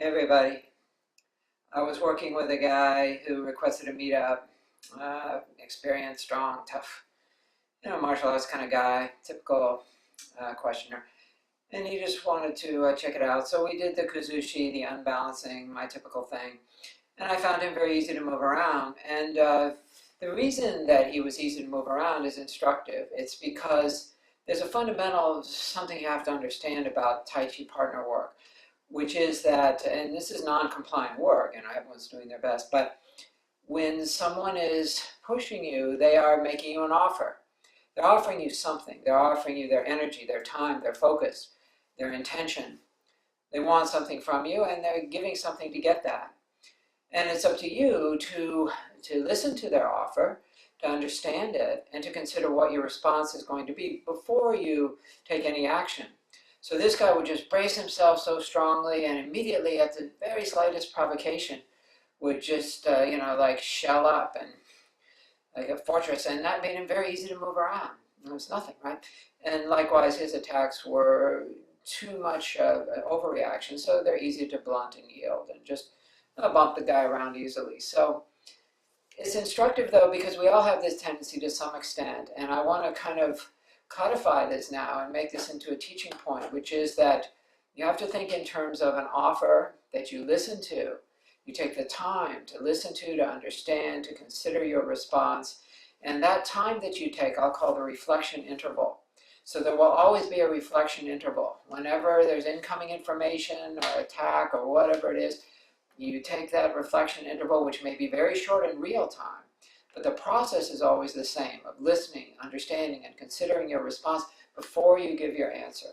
Everybody. I was working with a guy who requested a meetup. Experienced, strong, tough, martial arts kind of guy, typical questioner. And he just wanted to check it out. So we did the kuzushi, the unbalancing, my typical thing. And I found him very easy to move around. And the reason that he was easy to move around is instructive. It's because there's a fundamental something you have to understand about Tai Chi partner work, which is that, and this is non-compliant work, and everyone's doing their best, but when someone is pushing you, they are making you an offer. They're offering you something. They're offering you their energy, their time, their focus, their intention. They want something from you, and they're giving something to get that. And it's up to you to listen to their offer, to understand it, and to consider what your response is going to be before you take any action. So this guy would just brace himself so strongly, and immediately at the very slightest provocation would just, like shell up and like a fortress, and that made him very easy to move around. It was nothing, right? And likewise, his attacks were too much overreaction, so they're easy to blunt and yield and just bump the guy around easily. So it's instructive, though, because we all have this tendency to some extent, and I want to kind of codify this now and make this into a teaching point, which is that you have to think in terms of an offer that you listen to. You take the time to listen to understand, to consider your response, and that time that you take, I'll call the reflection interval. So there will always be a reflection interval. Whenever there's incoming information or attack or whatever it is, you take that reflection interval, which may be very short in real time, but the process is always the same, of listening, understanding, and considering your response before you give your answer.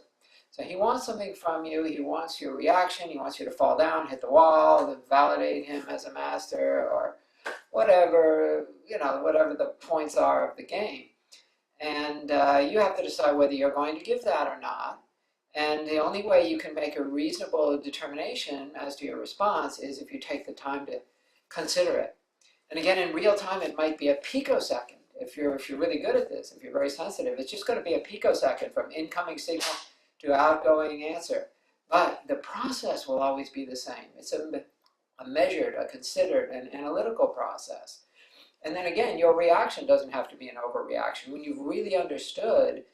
So he wants something from you, he wants your reaction, he wants you to fall down, hit the wall, to validate him as a master, or whatever, whatever the points are of the game. And you have to decide whether you're going to give that or not. And the only way you can make a reasonable determination as to your response is if you take the time to consider it. And again, in real time, it might be a picosecond. If you're really good at this, if you're very sensitive, it's just going to be a picosecond from incoming signal to outgoing answer. But the process will always be the same. It's a measured, a considered, an analytical process. And then again, your reaction doesn't have to be an overreaction. When you've really understood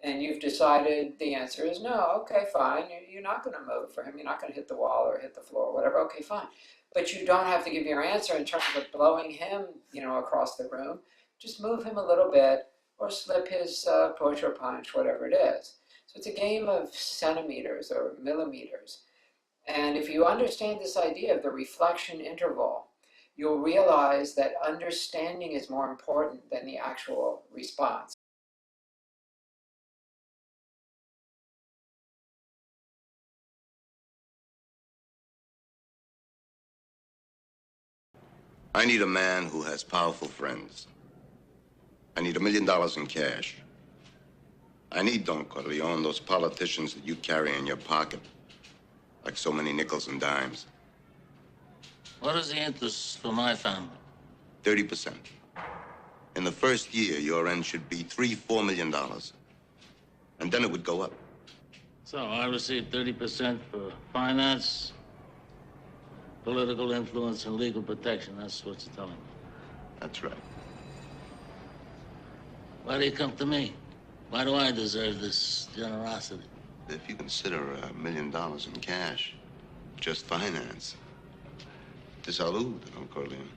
and you've decided the answer is no, okay, fine, you're not going to move for him, you're not going to hit the wall or hit the floor or whatever, okay, fine. But you don't have to give your answer in terms of blowing him, across the room. Just move him a little bit or slip his push or punch, whatever it is. So it's a game of centimeters or millimeters. And if you understand this idea of the reflection interval, you'll realize that understanding is more important than the actual response. I need a man who has powerful friends. I need $1 million in cash. I need, Don Corleone, those politicians that you carry in your pocket, like so many nickels and dimes. What is the interest for my family? 30%. In the first year, your end should be $3-4 million. And then it would go up. So I receive 30% for finance, political influence, and legal protection. That's what you're telling me. That's right. Why do you come to me? Why do I deserve this generosity? If you consider $1 million in cash, just finance, te salud, Don Corleone.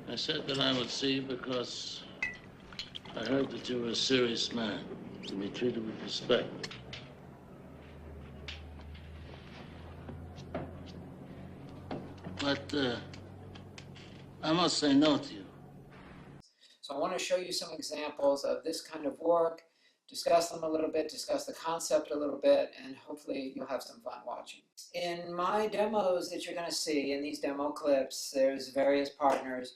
I said that I would see you because I heard that you were a serious man, to be treated with respect. But I must say no to you. So I want to show you some examples of this kind of work, discuss them a little bit, discuss the concept a little bit, and hopefully you'll have some fun watching. In my demos that you're going to see, in these demo clips, there's various partners,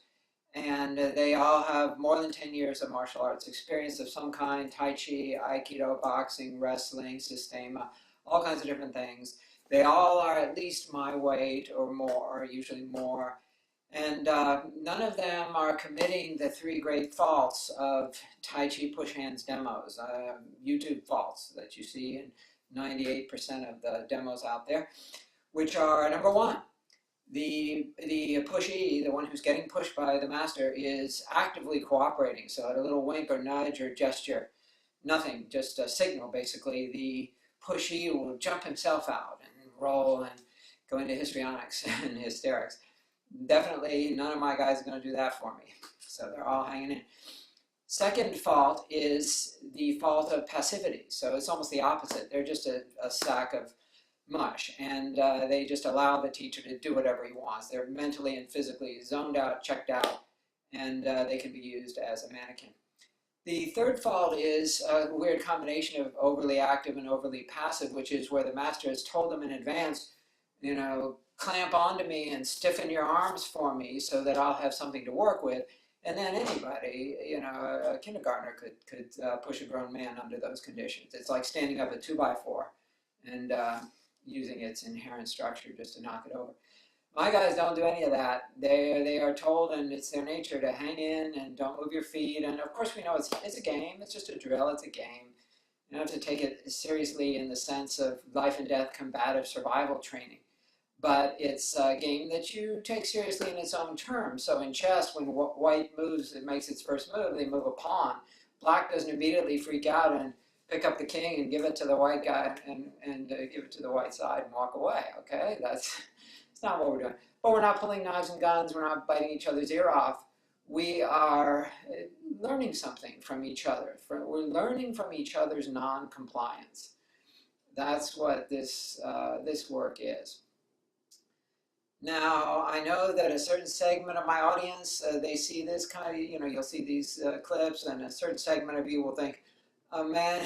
and they all have more than 10 years of martial arts experience of some kind: Tai Chi, Aikido, boxing, wrestling, Systema, all kinds of different things. They all are at least my weight or more, usually more, And none of them are committing the three great faults of Tai Chi push hands demos, YouTube faults that you see in 98% of the demos out there, which are number one, the pushee, the one who's getting pushed by the master, is actively cooperating. So at a little wink or nudge or gesture, nothing, just a signal basically, the pushee will jump himself out and roll and go into histrionics and hysterics. Definitely none of my guys are going to do that for me. So they're all hanging in. Second fault is the fault of passivity. So it's almost the opposite. They're just a sack of mush, and they just allow the teacher to do whatever he wants. They're mentally and physically zoned out, checked out, and they can be used as a mannequin. The third fault is a weird combination of overly active and overly passive, which is where the master has told them in advance, clamp onto me and stiffen your arms for me so that I'll have something to work with. And then anybody, a kindergartner could push a grown man under those conditions. It's like standing up a 2x4 and using its inherent structure just to knock it over. My guys don't do any of that. They are told, and it's their nature, to hang in and don't move your feet. And of course, we know it's a game. It's just a drill. It's a game. You don't have to take it seriously in the sense of life and death combative survival training. But it's a game that you take seriously in its own terms. So in chess, when white moves, it makes its first move, they move a pawn. Black doesn't immediately freak out and pick up the king and give it to the white guy and give it to the white side and walk away. Okay, that's not what we're doing. But we're not pulling knives and guns. We're not biting each other's ear off. We are learning something from each other. We're learning from each other's non-compliance. That's what this work is. Now, I know that a certain segment of my audience, they see this kind of, you'll see these clips, and a certain segment of you will think, oh man,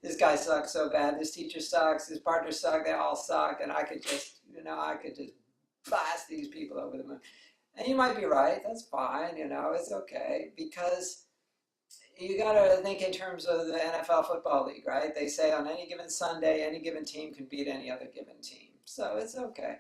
this guy sucks so bad, this teacher sucks, his partners suck, they all suck, and I could just blast these people over the moon. And you might be right, that's fine, it's okay, because you got to think in terms of the NFL football league, right? They say on any given Sunday, any given team can beat any other given team. So it's okay.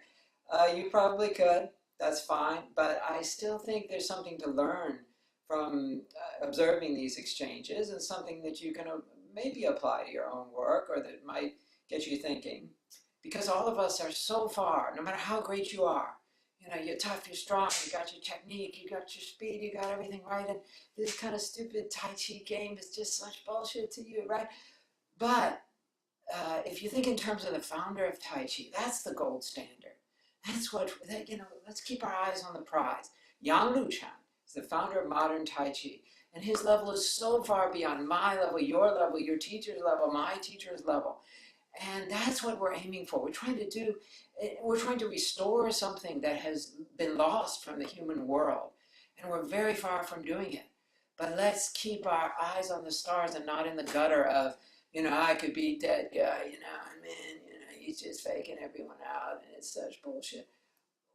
You probably could. That's fine. But I still think there's something to learn from observing these exchanges, and something that you can maybe apply to your own work, or that might get you thinking. Because all of us are so far, no matter how great you are, you're tough, you're strong, you got your technique, you got your speed, you got everything right, and this kind of stupid Tai Chi game is just such bullshit to you, right? But if you think in terms of the founder of Tai Chi, that's the gold standard. That's what, let's keep our eyes on the prize. Yang Luchan is the founder of modern Tai Chi, and his level is so far beyond my level, your teacher's level, my teacher's level. And that's what we're aiming for. We're trying to restore something that has been lost from the human world. And we're very far from doing it. But let's keep our eyes on the stars and not in the gutter of, I could beat that guy, and man, he's just faking everyone out and it's such bullshit.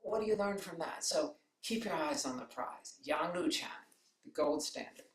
What do you learn from that? So keep your eyes on the prize. Yang Luchan, the gold standard.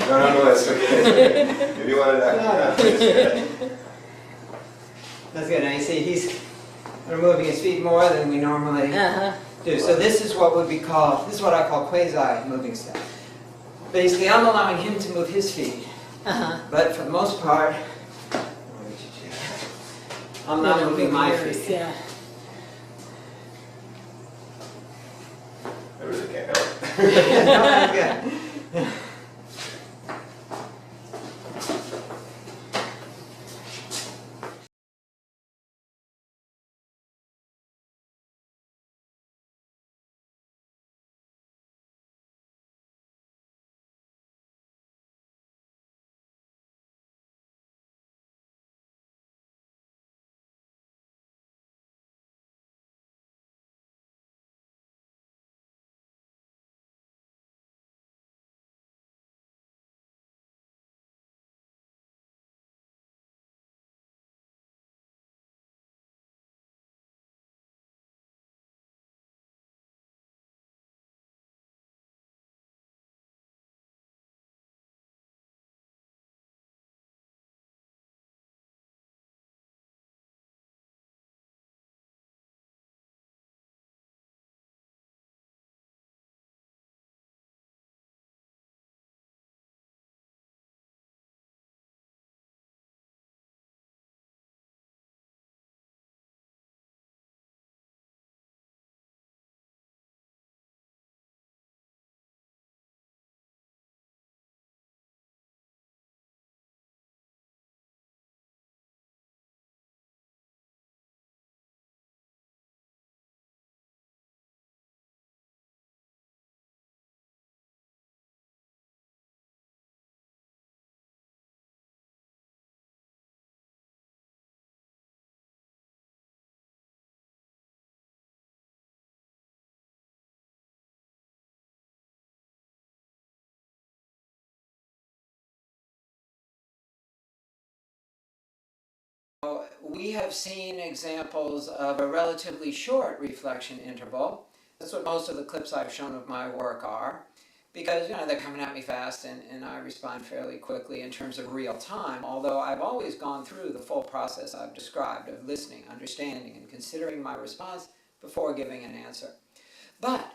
No, that's okay. If you wanted that. No. That's good. Now you see he's removing his feet more than we normally do. So this is what would be called, this is what I call quasi-moving step. Basically, I'm allowing him to move his feet. But for the most part, I'm not moving my feet. Yeah. I really can't help. No, that's good. We have seen examples of a relatively short reflection interval. That's what most of the clips I've shown of my work are, because they're coming at me fast and I respond fairly quickly in terms of real time, although I've always gone through the full process I've described of listening, understanding, and considering my response before giving an answer. But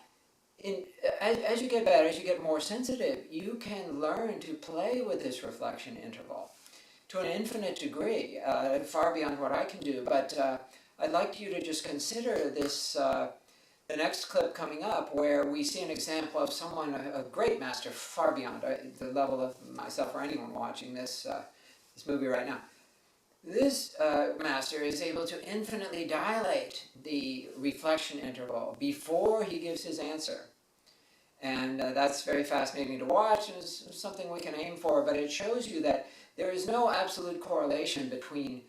as you get better, as you get more sensitive, you can learn to play with this reflection interval to an infinite degree, far beyond what I can do. But I'd like you to just consider this, the next clip coming up, where we see an example of someone, a great master, far beyond the level of myself or anyone watching this movie right now. This master is able to infinitely dilate the reflection interval before he gives his answer. And that's very fascinating to watch, and it's something we can aim for, but it shows you that there is no absolute correlation between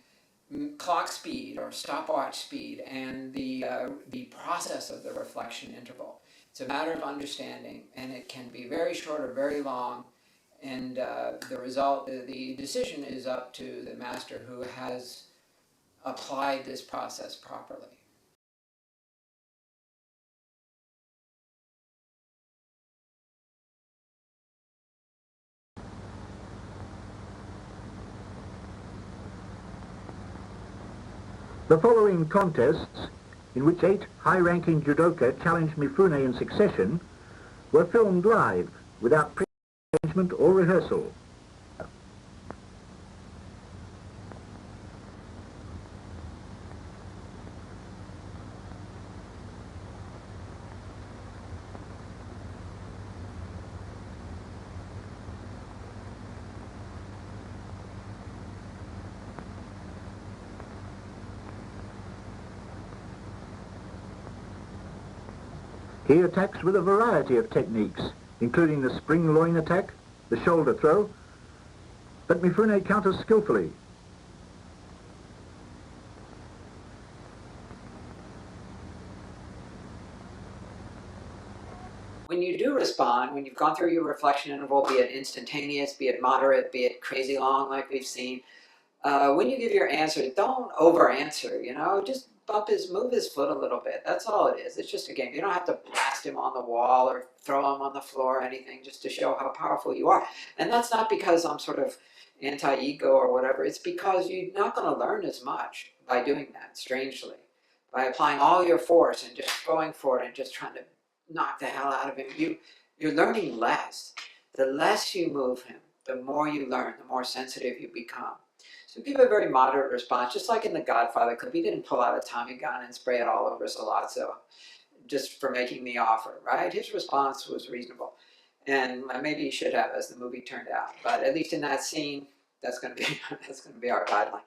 clock speed or stopwatch speed and the process of the reflection interval. It's a matter of understanding, and it can be very short or very long, and the result, the decision is up to the master who has applied this process properly. The following contests, in which 8 high-ranking judoka challenged Mifune in succession, were filmed live without pre-arrangement or rehearsal. He attacks with a variety of techniques, including the spring loin attack, the shoulder throw, but Mifune counters skillfully. When you do respond, when you've gone through your reflection interval, be it instantaneous, be it moderate, be it crazy long like we've seen, when you give your answer, don't over answer, just move his foot a little bit. That's all it is. It's just a game. You don't have to blast him on the wall or throw him on the floor or anything just to show how powerful you are. And that's not because I'm sort of anti-ego or whatever. It's because you're not going to learn as much by doing that, strangely. By applying all your force and just going for it and just trying to knock the hell out of him, you're learning less. The less you move him, the more you learn, the more sensitive you become. So give a very moderate response, just like in The Godfather clip. He didn't pull out a Tommy gun and spray it all over Sollozzo just for making the offer, right? His response was reasonable. And maybe he should have as the movie turned out. But at least in that scene, that's going to be our guideline.